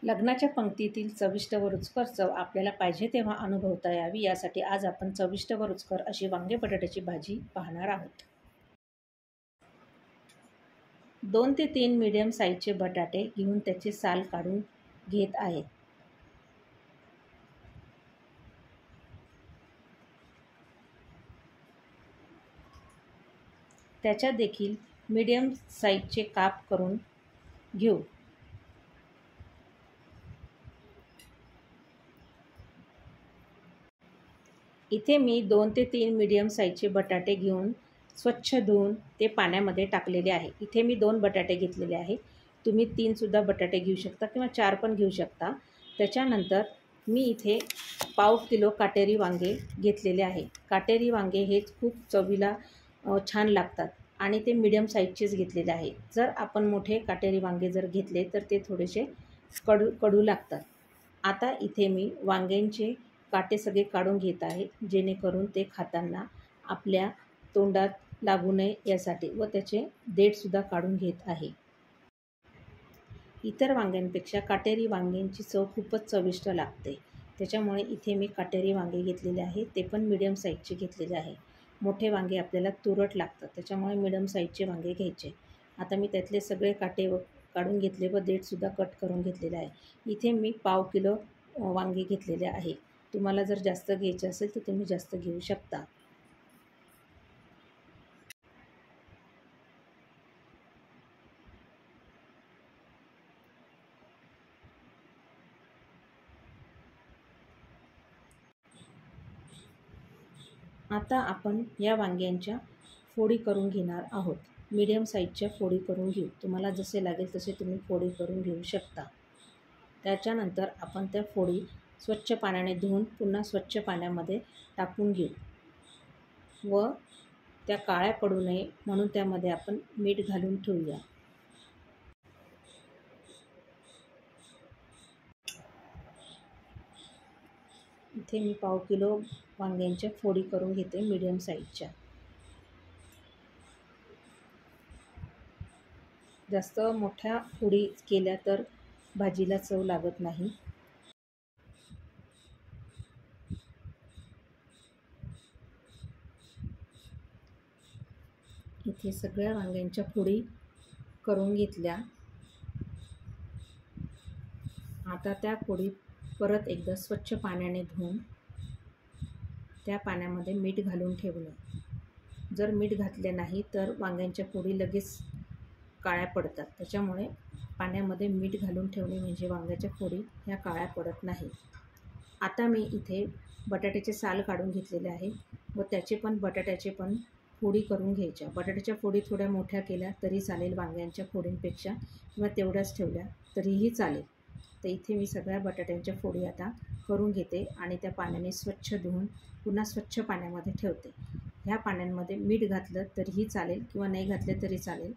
लग्नाच्या पंक्तीतील चविष्ट व रुचकर चव आपल्याला पाहिजे तेव्हा अनुभवता यावी यासाठी आज आपण चविष्ट व रुचकर अशी वांगे बटाट्याची भाजी पाहणार आहोत. 2 ते 3 मीडियम साईजचे बटाटे घेऊन त्याचे साल काढून घेत आहेत. त्याच्या देखील मीडियम साईजचे काप करून घेऊ. इथे मी 2 ते 3 मीडियम साईजचे बटाटे घेऊन स्वच्छ धुवून ते पाण्यामध्ये टाकलेले आहे. इथे मी 2 बटाटे घेतलेले आहे. तुम्ही 3सुद्धा बटाटे घेऊ शकता किंवा 4 पण घेऊ शकता. त्याच्यानंतर मी इथे पाव किलो काटेरी वांगे घेतलेले आहे. काटेरी वांगे हे खूप चवीला छान लागतात आणि ते मीडियम साईजचेच घेतलेले आहे. जर आपण मोठे काटेरी वांगे जर घेतले तर ते थोडेसे कडू लागतात. आता इथे मी वांग्यांचे काटे सगळे काढून घेत आहे, जेणेकरून ते खाताना आपल्या तोंडात लागू नये यासाठी, व त्याचे देठसुद्धा काढून घेत आहे. इतर वांग्यांपेक्षा काटेरी वांग्यांची चव खूपच चविष्ट लागते. त्याच्यामुळे इथे मी काटेरी वांगे घेतलेले आहे. ते पण मीडियम साईजचे घेतलेले आहे. मोठे वांगे आपल्याला तुरट लागतात, त्याच्यामुळे मीडियम साईजचे वांगे घ्यायचे. आता मी त्यातले सगळे काटे काढून घेतले व देठसुद्धा कट करून घेतलेले आहे. इथे मी पाव किलो वांगे घेतलेले आहे. तुम्हाला जर जास्त घ्यायचे असेल तर तुम्ही जास्त घेऊ शकता. आता आपण या वांग्यांच्या फोडी करून घेणार आहोत. मीडियम साईजच्या फोडी करून घेऊ. तुम्हाला जसे लागेल तसे तुम्ही फोडी करून घेऊ शकता. त्याच्यानंतर आपण त्या फोडी स्वच्छ पाण्याने धुवून पुन्हा स्वच्छ पाण्यामध्ये टाकून घेऊ व त्या काळ्या पडू नये म्हणून त्यामध्ये आपण मीठ घालून ठेवूया. इथे मी पाव किलो वांग्यांच्या फोडी करून घेते मीडियम साईजच्या. जास्त मोठ्या फोडी केल्या तर भाजीला चव लागत नाही. इथे सगळ्या वांग्यांच्या फोडी करून घेतल्या. आता त्या फोडी परत एकदा स्वच्छ पाण्याने धुवून त्या पाण्यामध्ये मीठ घालून ठेवलं. जर मीठ घातले नाही तर वांग्यांच्या फोडी लगेच काळ्या पडतात. त्याच्यामुळे पाण्यामध्ये मीठ घालून ठेवणे म्हणजे वांग्याच्या फोडी ह्या काळ्या पडत नाही. आता मी इथे बटाट्याचे साल काढून घेतलेले आहे व बटाट्याचे पण फोडी करून घ्यायच्या. बटाट्याच्या फोडी थोड्या मोठ्या केल्या तरी चालेल वांग्यांच्या फोडींपेक्षा, किंवा तेवढ्याच ठेवल्या तरीही चालेल. तर इथे मी सगळ्या बटाट्यांच्या फोडी आता करून घेते आणि त्या पाण्याने स्वच्छ धुवून पुन्हा स्वच्छ पाण्यामध्ये ठेवते. ह्या पाण्यांमध्ये मीठ घातलं तरीही चालेल किंवा नाही घातले तरी चालेल.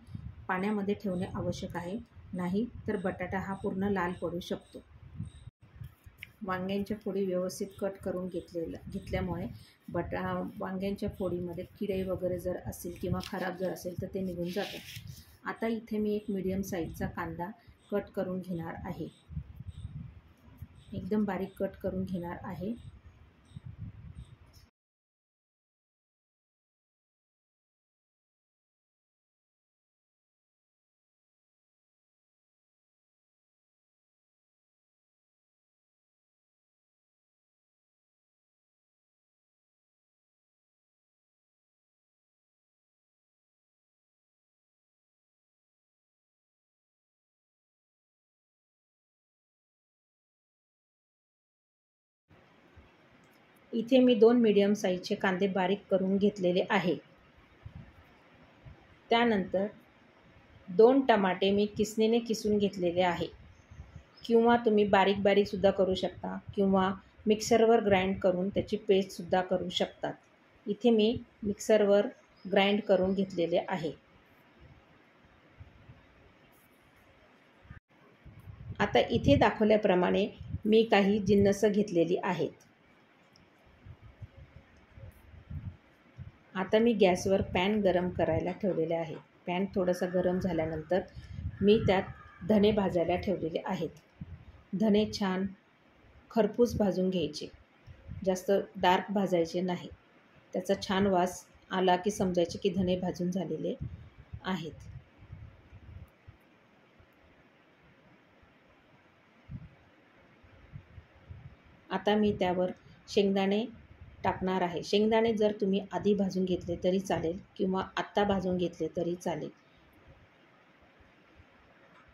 पाण्यामध्ये ठेवणे आवश्यक आहे, नाही तर बटाटा हा पूर्ण लाल पडू शकतो. वांग्यांच्या फोडी व्यवस्थित कट करून घेतल्यामुळे वांग्यांच्या फोडीमध्ये किडे वगैरे जर असतील किंवा खराब जर असेल तर ते निघून जातात. आता इथे मी एक मीडियम साईजचा कांदा कट करून घेणार आहे. एकदम बारीक कट करून घेणार आहे. इथे मी 2 मीडियम साईजचे कांदे बारीक करून घेतलेले आहे. त्यानंतर 2 टमाटे मी किसणीने किसून घेतलेले आहे, किंवा तुम्ही बारीकसुद्धा करू शकता किंवा मिक्सरवर ग्राइंड करून त्याची पेस्टसुद्धा करू शकतात. इथे मी मिक्सरवर ग्राइंड करून घेतलेले आहे. आता इथे दाखवल्याप्रमाणे मी काही जिन्नस घेतलेली आहेत. आता मी गॅसवर पॅन गरम करायला ठेवलेले आहे. पॅन थोडासा गरम झाल्यानंतर मी त्यात धने भाजायला ठेवलेले आहेत. धने छान खरपूस भाजून घ्यायचे, जास्त डार्क भाजायचे नाही. त्याचा छान वास आला की समजायचे की धने भाजून झालेले आहेत. आता मी त्यावर शेंगदाणे टाकणार आहे. शेंगदाणे जर तुम्ही आधी भाजून घेतले तरी चालेल किंवा आत्ता भाजून घेतले तरी चालेल,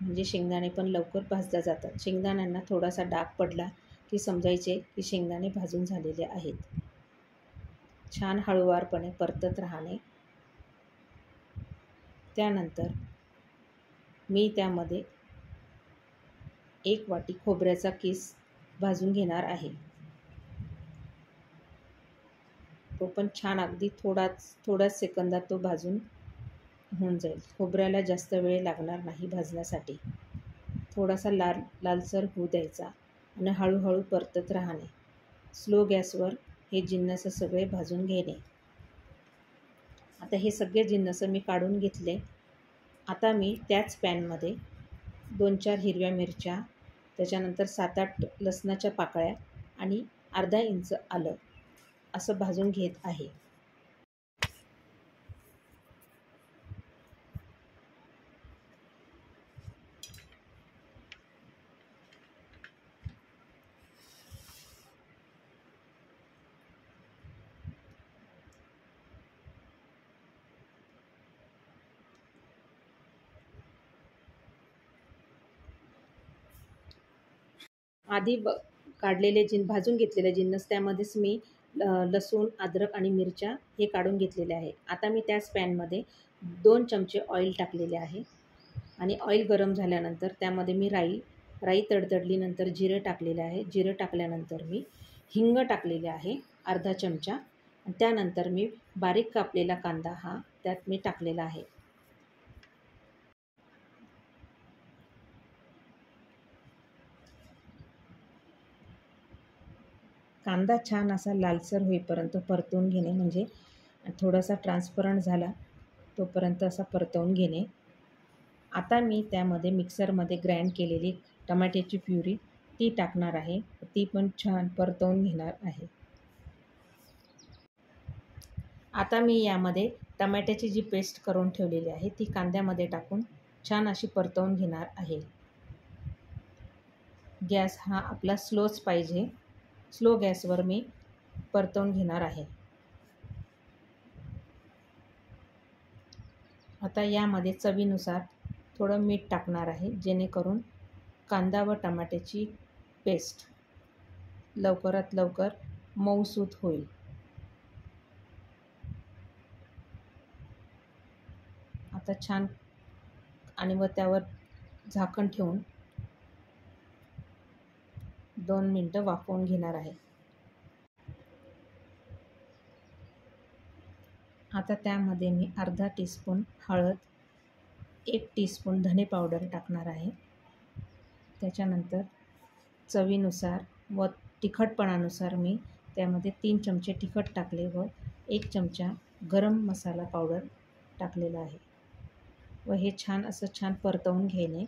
म्हणजे शेंगदाणे पण लवकर भाजल्या जातात. शेंगदाण्यांना थोडासा डाग पडला की समजायचे की शेंगदाणे भाजून झालेले आहेत. छान हळूवारपणे परतत राहणे. त्यानंतर मी त्यामध्ये 1 वाटी खोबऱ्याचा किस भाजून घेणार आहे. तो पण छान अगदी थोड्याच सेकंदात तो भाजून होऊन जाईल. खोबऱ्याला जास्त वेळ लागणार नाही भाजण्यासाठी. थोडासा लालसर होऊ द्यायचा आणि हळूहळू परतत राहणे. स्लो गॅसवर हे जिन्नस सगळे भाजून घेणे. आता हे सगळे जिन्नस मी काढून घेतले. आता मी त्याच पॅनमध्ये 2-4 हिरव्या मिरच्या, त्याच्यानंतर 7-8 लसणाच्या पाकळ्या आणि अर्धा इंच आलं असं भाजून घेत आहे. आधी काढलेले भाजून घेतलेले जिन्नस त्यामध्येच मी लसूण, अद्रक आणि मिरच्या हे काढून घेतलेले आहे. आता मी त्याच पॅनमध्ये 2 चमचे ऑइल टाकलेले आहे आणि ऑइल गरम झाल्यानंतर त्यामध्ये मी राई तडतडलीनंतर जिरे टाकलेले आहे. जिरे टाकल्यानंतर मी हिंग टाकलेले आहे अर्धा चमचा. आणि त्यानंतर मी बारीक कापलेला कांदा हा त्यात मी टाकलेला आहे. कांदा छान असा लालसर होईपर्यंत परतवून घेणे, म्हणजे थोडासा ट्रान्सपरंट झाला तोपर्यंत असा परतवून घेणे. आता मी त्यामध्ये मिक्सरमध्ये ग्राइंड केलेली टमाट्याची प्युरी ती टाकणार आहे. ती पण छान परतवून घेणार आहे. आता मी यामध्ये टमाट्याची जी पेस्ट करून ठेवलेली आहे ती कांद्यामध्ये टाकून छान अशी परतवून घेणार आहे. गॅस हा आपला स्लोच पाहिजे. स्लो गॅसवर मी परतवून घेणार आहे. आता यामध्ये चवीनुसार थोडं मीठ टाकणार आहे, जेणेकरून कांदा व टमाट्याची पेस्ट लवकरात लवकर मऊसूत होईल. आता छान आणि व त्यावर झाकण ठेवून 2 मिनटं वाफवून घेणार आहे. आता त्यामध्ये मी अर्धा टीस्पून हळद, 1 टीस्पून धने पावडर टाकणार आहे. त्याच्यानंतर चवीनुसार व तिखटपणानुसार मी त्यामध्ये 3 चमचे तिखट टाकले व 1 चमचा गरम मसाला पावडर टाकलेला आहे व हे छान परतवून घेणे.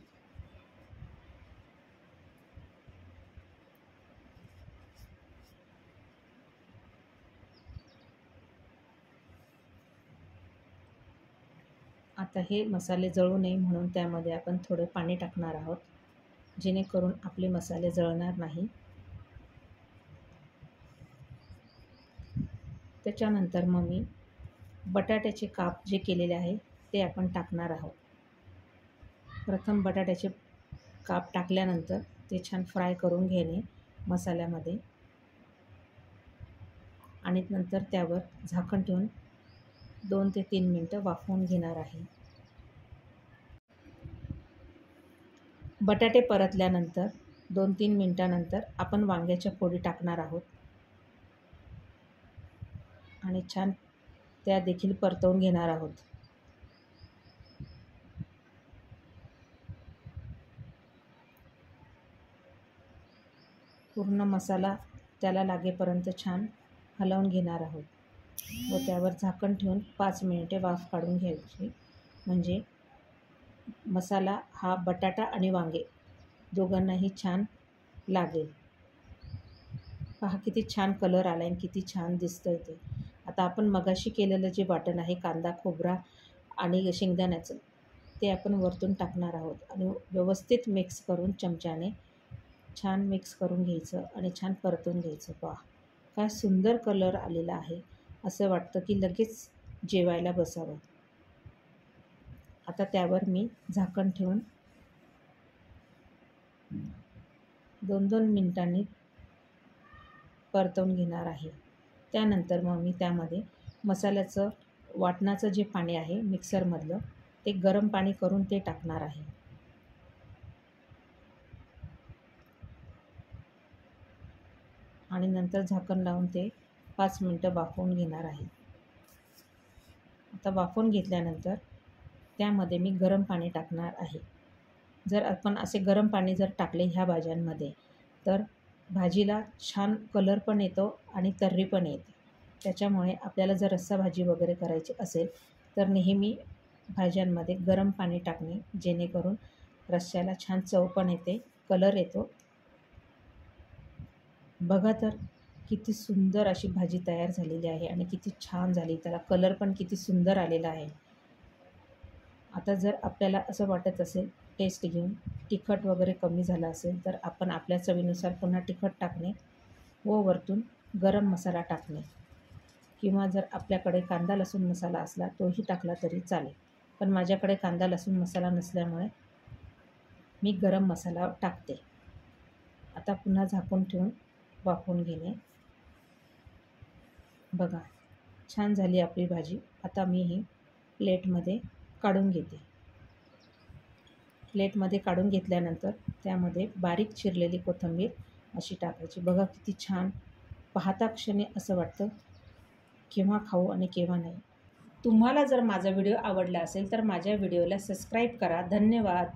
आता हे मसाले जळू नये म्हणून त्यामध्ये आपण थोडं पाणी टाकणार आहोत, जेणेकरून आपले मसाले जळणार नाही. त्याच्यानंतर मग मी बटाट्याचे काप जे केलेले आहे ते आपण टाकणार आहोत. प्रथम बटाट्याचे काप टाकल्यानंतर ते छान फ्राय करून घेणे मसाल्यामध्ये आणि नंतर त्यावर झाकण ठेवून 2 ते 3 मिनटं वाफवून घेणार आहे. बटाटे परतल्यानंतर 2-3 मिनटानंतर आपण वांग्याच्या फोडी टाकणार आहोत आणि छान त्या देखील परतवून घेणार आहोत. पूर्ण मसाला त्याला लागेपर्यंत छान हलवून घेणार आहोत व त्यावर झाकण ठेवून 5 मिनिटे वाफ काढून घ्यायची, म्हणजे मसाला हा बटाटा आणि वांगे दोघांनाही छान लागेल. पहा किती छान कलर आला आणि किती छान दिसतंय ते. आता आपण मगाशी केलेलं जे वाटण आहे कांदा, खोबरा आणि शेंगदाण्याचं, ते आपण वरतून टाकणार आहोत आणि व्यवस्थित मिक्स करून चमच्याने छान मिक्स करून घ्यायचं आणि छान परतून घ्यायचं. पहा काय सुंदर कलर आलेला आहे. असं वाटतं की लगेच जेवायला बसावं. आता त्यावर मी झाकण ठेवून 2-2 मिनिटांनी परतवून घेणार आहे. त्यानंतर मग मी त्यामध्ये मसाल्याचं वाटणाचं जे पाणी आहे मिक्सरमधलं, ते गरम पाणी करून ते टाकणार आहे. आणि नंतर झाकण लावून ते 5 मिनटं वाफवून घेणार आहे. आता वाफवून घेतल्यानंतर त्यामध्ये मी गरम पाणी टाकणार आहे. जर आपण असे गरम पाणी जर टाकले ह्या भाज्यांमध्ये तर भाजीला छान कलर पण येतो आणि तर्री पण येते. त्याच्यामुळे आपल्याला जर रस्सा भाजी वगैरे करायची असेल तर नेहमी भाज्यांमध्ये गरम पाणी टाकणे, जेणेकरून रस्स्याला छान चव पण येते, कलर येतो. बघा तर किती सुंदर अशी भाजी तयार झालेली आहे आणि किती छान झाली. त्याला कलर पण किती सुंदर आलेला आहे. आता जर आपल्याला असं वाटत असेल टेस्ट घेऊन तिखट वगैरे कमी झालं असेल तर आपण आपल्या चवीनुसार पुन्हा तिखट टाकणे व वरतून गरम मसाला टाकणे, किंवा जर आपल्याकडे कांदा लसूण मसाला असला तोही टाकला तरी चालेल. पण माझ्याकडे कांदा लसूण मसाला नसल्यामुळे मी गरम मसाला टाकते. आता पुन्हा झाकून ठेवून वाफवून घेणे. बघा छान झाली आपली भाजी. आता मी ही प्लेटमध्ये काढून घेते. प्लेटमध्ये काढून घेतल्यानंतर त्यामध्ये बारीक चिरलेली कोथिंबीर अशी टाकायची. बघा किती छान, पाहता क्षणी असं वाटतं केव्हा खाऊ आणि केव्हा नाही. तुम्हाला जर माझा व्हिडिओ आवडला असेल तर माझ्या व्हिडिओला सबस्क्राईब करा. धन्यवाद.